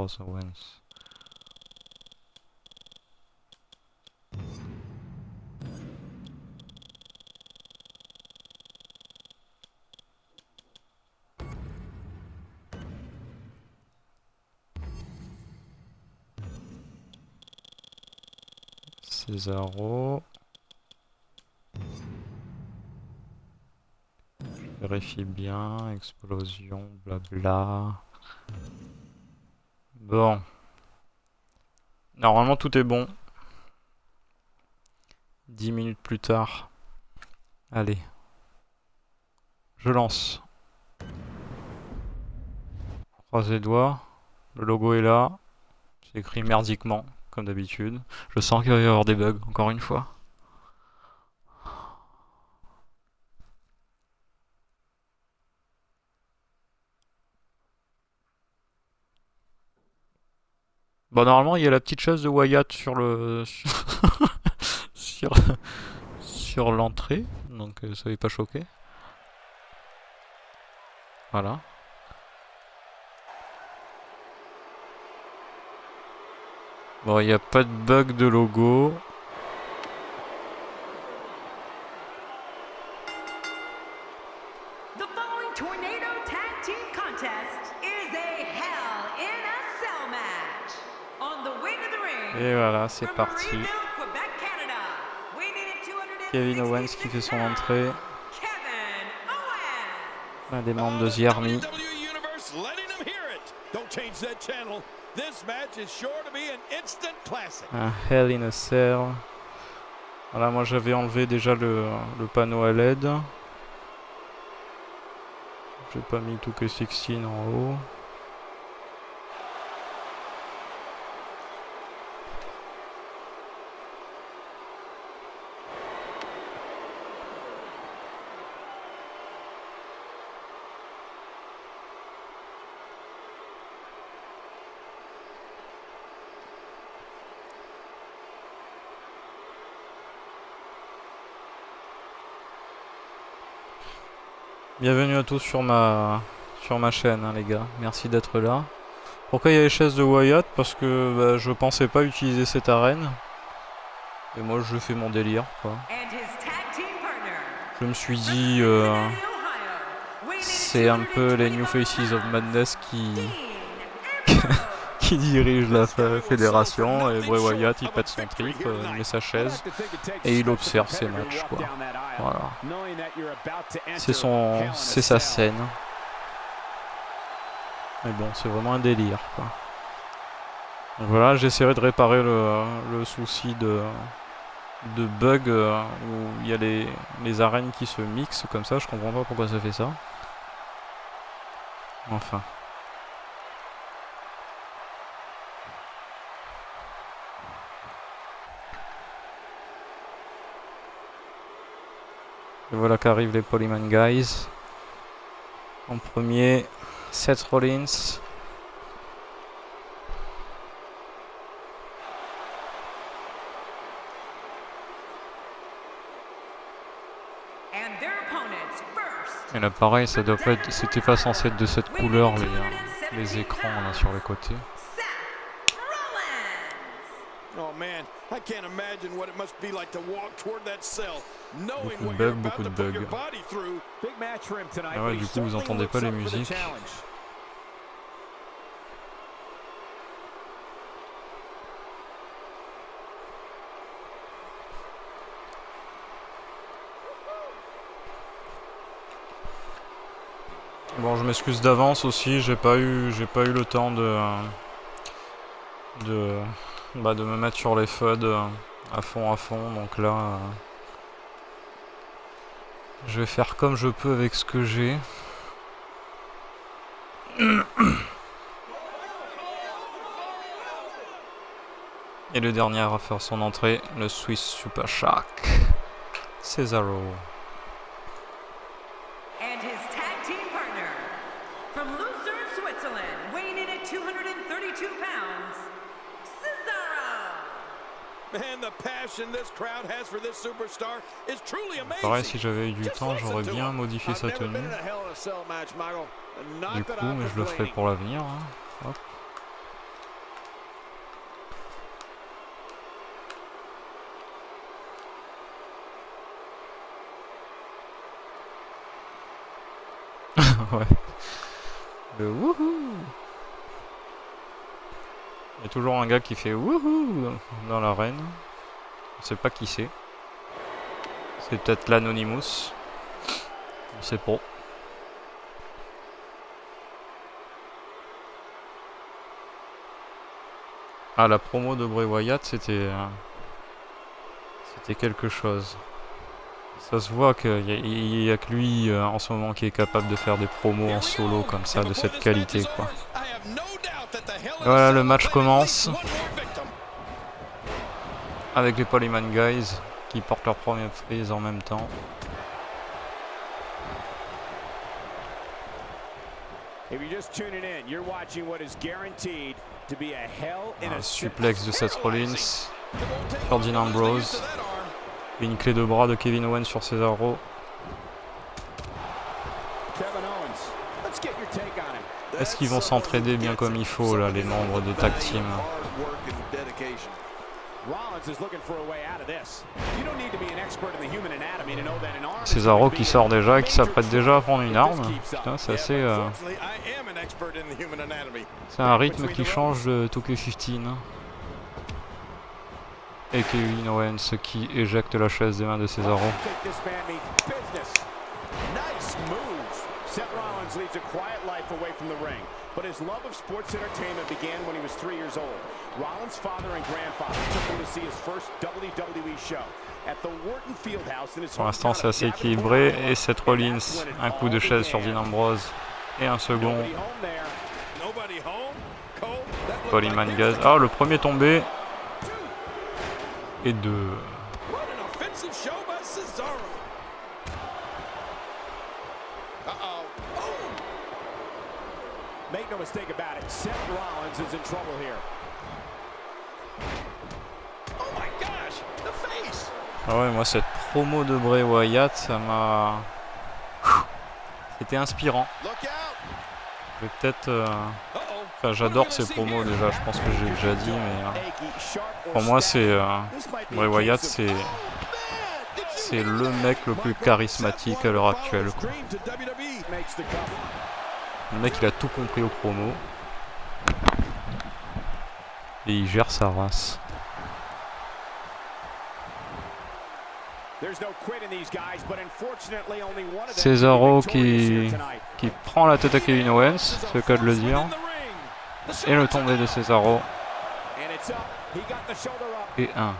Ambrose Owens. Cesaro. Je vérifie bien, explosion, blabla. Bon. Normalement tout est bon. 10 minutes plus tard. Allez. Je lance. Croise les doigts. Le logo est là. C'est écrit merdiquement, comme d'habitude. Je sens qu'il va y avoir des bugs, encore une fois. Bon, normalement, il y a la petite chaise de Wyatt sur le... sur... sur l'entrée. Donc, soyez pas choqués. Voilà. Bon, il n'y a pas de bug de logo. The following Tornado Tag Team Contest is a Hell in a Cell match. On the way to the ring. Et voilà, c'est parti. From Marieville, Quebec, Canada, weighing in at 260 Kevin Owens qui fait son entrée. Kevin Owens. Un des membres de The Army. Un Hell in a Cell. Voilà, moi j'avais enlevé déjà le panneau à LED. J'ai pas mis tout que 16 en haut. Bienvenue à tous sur ma chaîne, hein, les gars. Merci d'être là. Pourquoi il y a les chaises de Wyatt? Parce que bah, je pensais pas utiliser cette arène. Et moi je fais mon délire, quoi. Je me suis dit... c'est un peu les New Faces of Madness qui dirige la fédération, et Bray Wyatt il pète son trip, il met sa chaise et il observe ses matchs, quoi. Voilà. C'est sa scène. Mais bon, c'est vraiment un délire, quoi. Donc voilà, j'essaierai de réparer le souci de bug où il y a les arènes qui se mixent comme ça. Je comprends pas pourquoi ça fait ça. Enfin. Et voilà qu'arrivent les Polyman Guys. En premier, Seth Rollins. Et là pareil, ça doit pas être, c'était pas censé être de cette couleur les écrans là sur les côtés. Beaucoup de bugs. Ah ouais, du coup vous entendez pas les musiques. Bon, je m'excuse d'avance aussi, j'ai pas eu le temps de me mettre sur les FUD à fond, donc là je vais faire comme je peux avec ce que j'ai. Et le dernier à faire son entrée, le Swiss Super Shark, Cesaro. Pareil, si j'avais eu du temps, j'aurais bien modifié sa tenue. Du coup, mais je le ferai pour l'avenir. Hein. Hop. Ouais. Le wouhou. Il y a toujours un gars qui fait wouhou dans l'arène. Je sais pas qui c'est. C'est peut-être l'Anonymous. Je sais pas. Ah, la promo de Bray Wyatt, c'était quelque chose. Ça se voit qu'il y a que lui en ce moment qui est capable de faire des promos en solo comme ça, de cette qualité, quoi. Voilà, le match commence avec les Polyman Guys qui portent leur première prise en même temps. Un suplex de Seth Rollins, Dean Ambrose, une clé de bras de Kevin Owens sur Cesaro. Est-ce qu'ils vont s'entraider bien comme il faut là, les membres de Tag Team? Cesaro qui sort déjà et qui s'apprête déjà à prendre une arme. Putain, c'est assez... C'est un rythme qui change de 2K15. Et Kevin Owens qui éjecte la chaise des mains de Cesaro. Seth Rollins leads a quiet life away from the ring, but his love of sports entertainment began when he was 3 years old. Rollins' father and grandfather took him to see his first WWE show at the Wharton Fieldhouse in his. Pour l'instant, c'est assez équilibré et Seth Rollins, un coup de chaise sur Dean Ambrose et un second. Polyman Guys. Ah, le premier tombé et deux. Make no mistake about it, Seth Rollins is in trouble here. Oh my gosh, the face. Ah ouais, moi cette promo de Bray Wyatt, ça m'a... C'était inspirant. Je vais peut-être... Enfin, j'adore ces promos déjà, je pense que j'ai déjà dit, mais... Pour moi, c'est... Bray Wyatt, c'est le mec le plus charismatique à l'heure actuelle, quoi. Le mec, il a tout compris aux promos. Et il gère sa race. Cesaro qui prend la tête à Kevin Owens, c'est le cas de le dire. Et le tombé de Cesaro. Et un.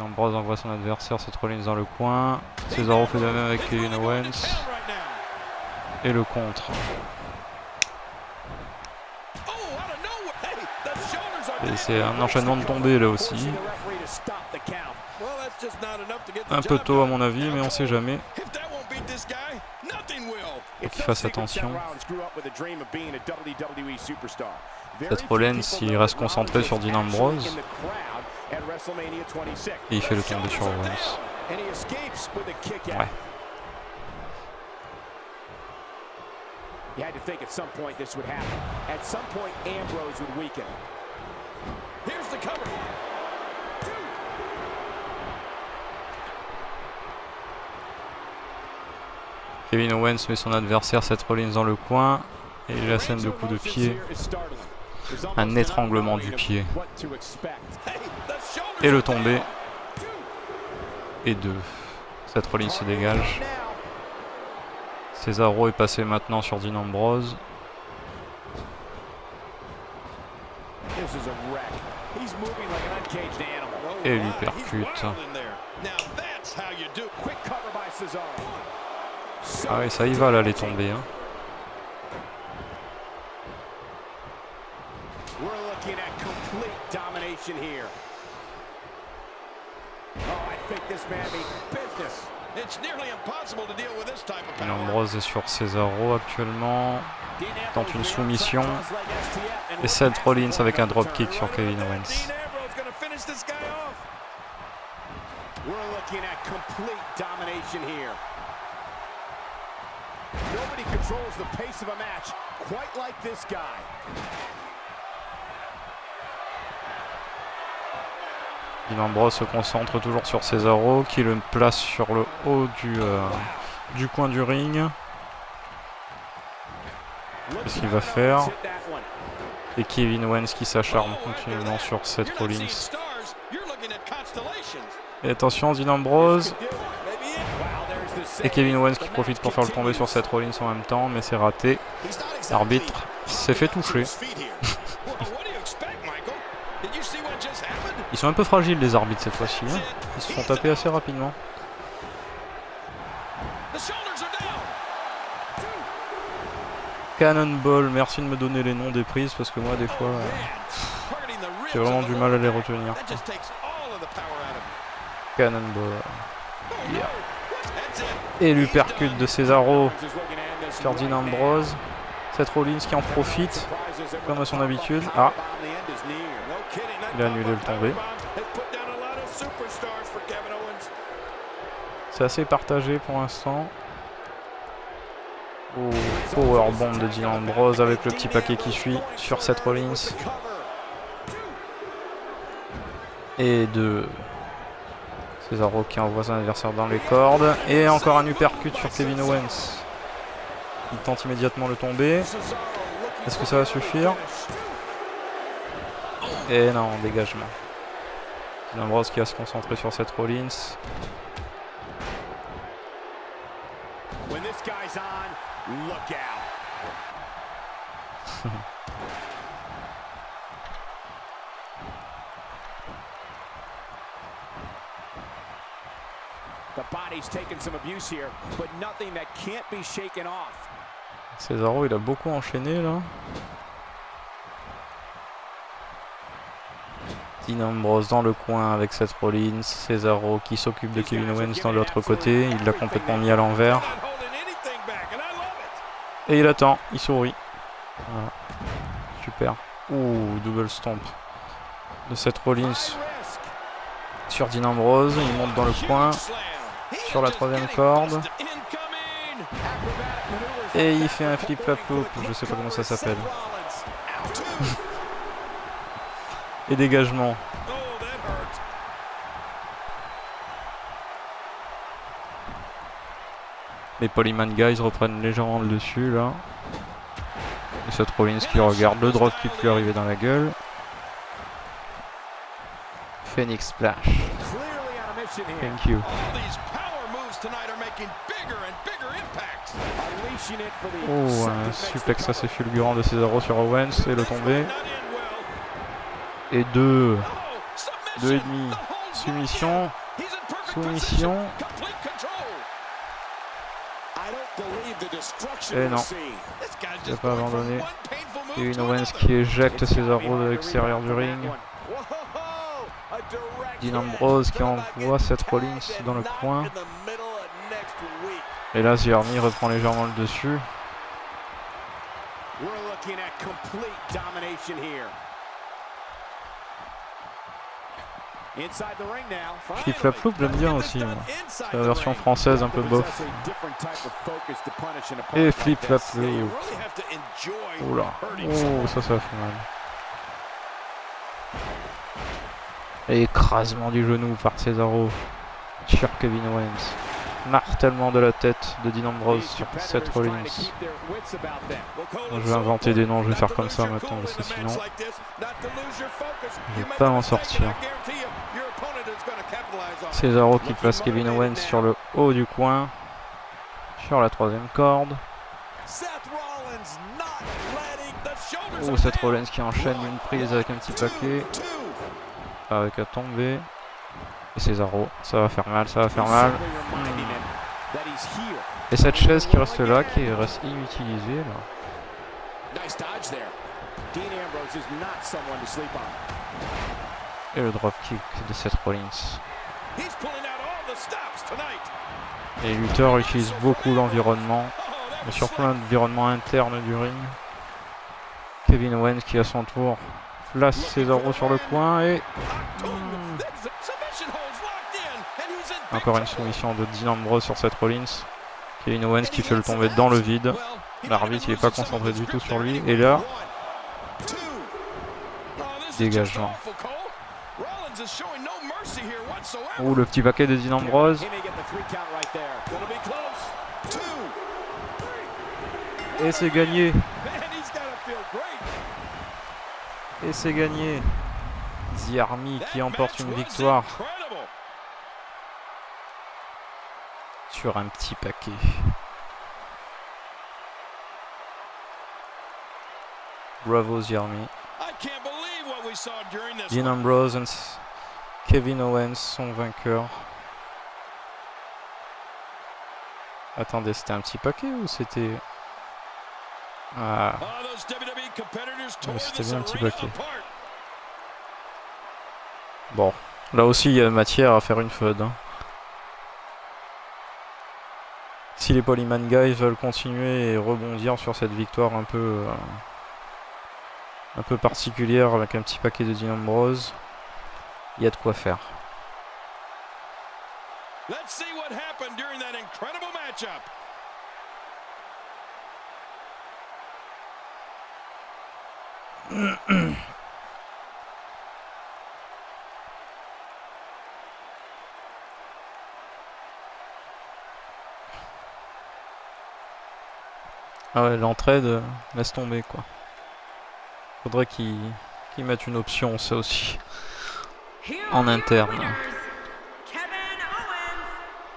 Ambrose envoie son adversaire, Seth Rollins dans le coin. Cesaro fait de même avec Kevin Owens. Et le contre. Et c'est un enchaînement de tombées là aussi. Un peu tôt à mon avis, mais on sait jamais. Faut qu'il fasse attention. Seth Rollins, il reste concentré sur Dean Ambrose. Et il fait le tomber sur Owens. Ouais. You had to think at some point this would happen. At some point, Ambrose would weaken. Here's the cover. Kevin Owens met son adversaire Seth Rollins dans le coin. Et la scène de coup de pied. Un étranglement du pied. Et le tombé. Et deux. Seth Rollins se dégage. Cesaro est passé maintenant sur Dean Ambrose. Et lui percute. Ah oui, ça y va là les tombées. Hein. Ambrose est sur Cesaro actuellement. Tente une soumission. Et Seth Rollins avec un dropkick sur Kevin Owens. Dean Ambrose se concentre toujours sur Cesaro qui le place sur le haut du coin du ring. Qu'est-ce qu'il va faire? Et Kevin Owens qui s'acharne continuellement sur Seth Rollins. Et attention, Dean Ambrose. Et Kevin Owens qui profite pour faire le tomber sur Seth Rollins en même temps, mais c'est raté. L'arbitre s'est fait toucher. Ils sont un peu fragiles les arbitres cette fois-ci. Hein. Ils se font taper assez rapidement. Cannonball, merci de me donner les noms des prises parce que moi des fois j'ai vraiment du mal à les retenir. Cannonball. Yeah. Et l'uppercut de Cesaro sur Dean Ambrose. Seth Rollins qui en profite comme à son habitude. Ah, il a annulé le tombé. C'est assez partagé pour l'instant. Oh, powerbomb de Dean Ambrose avec le petit paquet qui suit sur Seth Rollins. Et de Cesaro qui envoie son adversaire dans les cordes. Et encore un uppercut sur Kevin Owens. Il tente immédiatement le tomber. Est-ce que ça va suffire? Et non, dégagement. Dean Ambrose qui va se concentrer sur Seth Rollins. Look out. The body's taken some abuse here, but nothing that can't be shaken off. Cesaro, il a beaucoup enchaîné là. Dean Ambrose dans le coin avec Seth Rollins. Cesaro qui s'occupe de Kevin Owens dans l'autre côté. Il l'a complètement mis à l'envers. Et il attend, il sourit. Voilà. Super. Ouh, double stomp de Seth Rollins sur Dean Ambrose. Il monte dans le coin sur la troisième corde. Et il fait un flip-flap-loop. Je sais pas comment ça s'appelle. Et dégagement. Les Polyman Guys reprennent légèrement le dessus là. Et Seth Rollins qui regarde le dropkick lui arriver dans la gueule. Phoenix Splash. Thank you. Oh, un suplex assez fulgurant de Cesaro sur Owens et le tombé. Et deux et demi. Soumission. Et non, il n'a pas abandonné. Et une Owens qui éjecte Cesaro de l'extérieur du ring. Dean Ambrose qui envoie Seth Rollins dans le coin. Et là, Zierny reprend légèrement le dessus. Flip-flap-loop, j'aime bien aussi. C'est la version française un peu bof. Et flip-flap-loop. Oula. Oh, ça fait mal. Et écrasement du genou par Cesaro sur Kevin Owens. Martèlement de la tête de Dean Ambrose sur Seth Rollins. Je vais inventer des noms, je vais faire comme ça maintenant parce que sinon je vais pas m'en sortir. Cesaro qui place Kevin Owens sur le haut du coin, sur la troisième corde. Oh, Seth Rollins qui enchaîne une prise avec un petit paquet, avec un tombé. Et Cesaro, ça va faire mal, ça va faire mal. Et cette chaise qui reste là, qui reste inutilisée là. Et le dropkick de Seth Rollins. Et Luther utilise beaucoup l'environnement, mais surtout l'environnement interne du ring. Kevin Owens qui à son tour place Cesaro sur le coin et encore une soumission de Dean Ambrose sur Seth Rollins. Kevin Owens qui fait le tomber dans le vide. L'arbitre il n'est pas concentré du tout sur lui. Et là, dégagement. Ouh, le petit paquet de Dean Ambrose. Et c'est gagné. Man, he's gotta feel great. Et c'est gagné. The Army qui That emporte match une was victoire incredible. sur un petit paquet. Bravo The Army. I can't believe what we saw during this Dean one. Ambrose et Kevin Owens sont vainqueurs. Attendez, c'était un petit paquet ou c'était... Ah, Oh, those WWE competitors tore c'était this bien un petit arena paquet. apart. bon. Là aussi, il y a matière à faire une feud. Hein. Si les Polyman Guys veulent continuer et rebondir sur cette victoire un peu particulière avec un petit paquet de Dean Ambrose, il y a de quoi faire. Let's see what happened during that incredible matchup. Ah ouais, l'entraide, laisse tomber quoi. Faudrait qu'ils mettent une option, ça aussi, Here en are your interne. winners, Kevin Owens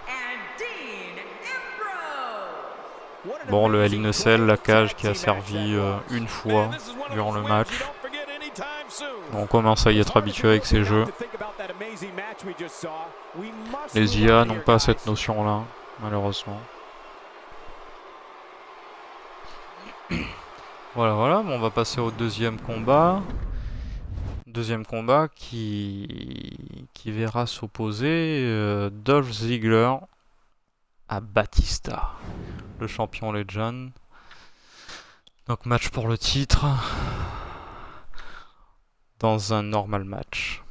and Dean Ambrose. What an Bon, le Hell amazing in a Cell, la tag cage qui a team match servi that was. une fois Man, this is one of durant those le wins match. you don't forget anytime soon. On commence à y être habitué avec ces jeux. Les IA n'ont pas cette notion-là, malheureusement. Voilà, bon, on va passer au deuxième combat. Deuxième combat qui verra s'opposer Dolph Ziggler à Batista, le champion Legend. Donc match pour le titre dans un normal match.